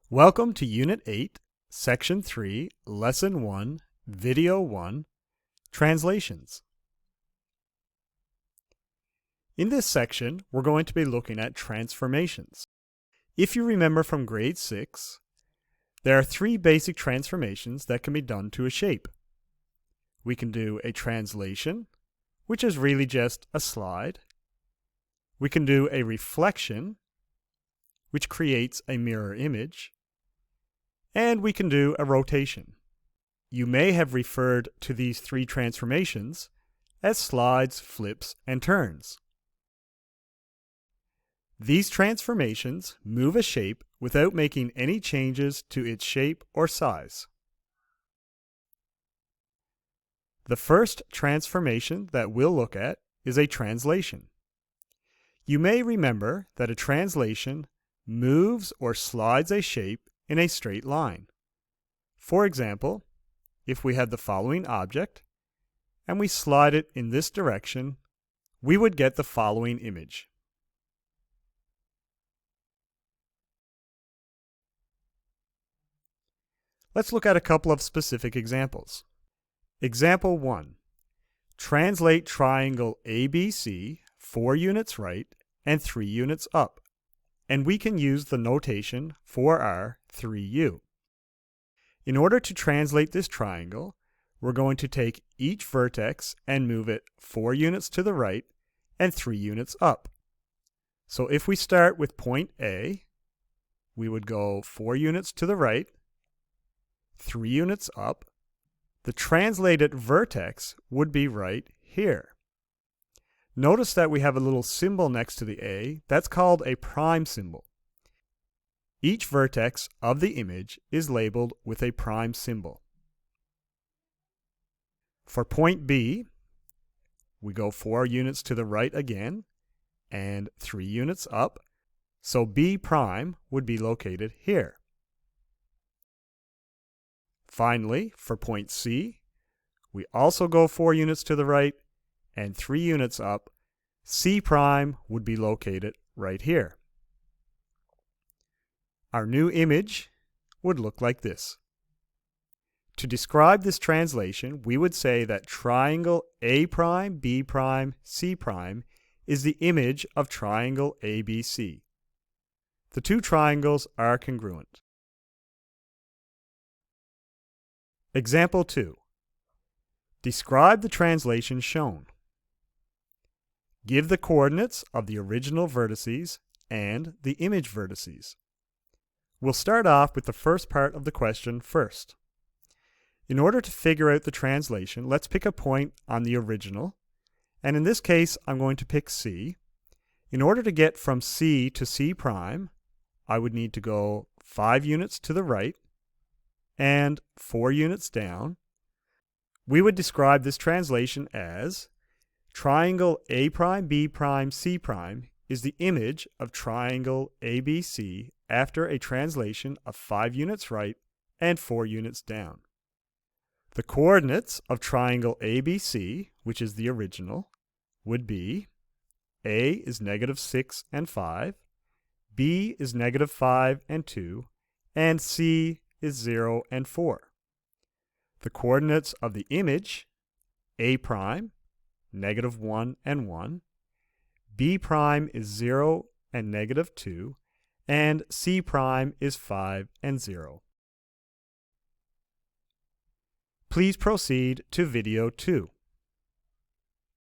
Welcome to Unit 8, Section 3, Lesson 1, Video 1, Translations. In this section, we're going to be looking at transformations. If you remember from grade 6, there are three basic transformations that can be done to a shape. We can do a translation, which is really just a slide. We can do a reflection, which creates a mirror image. And we can do a rotation. You may have referred to these three transformations as slides, flips, and turns. These transformations move a shape without making any changes to its shape or size. The first transformation that we'll look at is a translation. You may remember that a translation moves or slides a shape in a straight line. For example, if we had the following object and we slide it in this direction, we would get the following image. Let's look at a couple of specific examples. Example 1. Translate triangle ABC 4 units right and 3 units up, and we can use the notation 4R 3U. In order to translate this triangle, we're going to take each vertex and move it 4 units to the right and 3 units up. So if we start with point A, we would go 4 units to the right, 3 units up. The translated vertex would be right here. Notice that we have a little symbol next to the A. That's called a prime symbol. Each vertex of the image is labeled with a prime symbol. For point B, we go 4 units to the right again and 3 units up, so B prime would be located here. Finally, for point C, we also go 4 units to the right and 3 units up. C prime would be located right here. Our new image would look like this. To describe this translation, we would say that triangle A prime, B prime, C prime is the image of triangle ABC. The two triangles are congruent. Example 2. Describe the translation shown. Give the coordinates of the original vertices and the image vertices. We'll start off with the first part of the question first. In order to figure out the translation, let's pick a point on the original, and in this case, I'm going to pick C. In order to get from C to C prime, I would need to go 5 units to the right and 4 units down. We would describe this translation as triangle A prime, B prime, C prime is the image of triangle ABC after a translation of 5 units right and 4 units down. The coordinates of triangle ABC, which is the original, would be A is -6 and 5, B is -5 and 2, and C is 0 and 4. The coordinates of the image, A prime, -1 and 1, B prime is 0 and -2, and C prime is 5 and 0. Please proceed to video 2.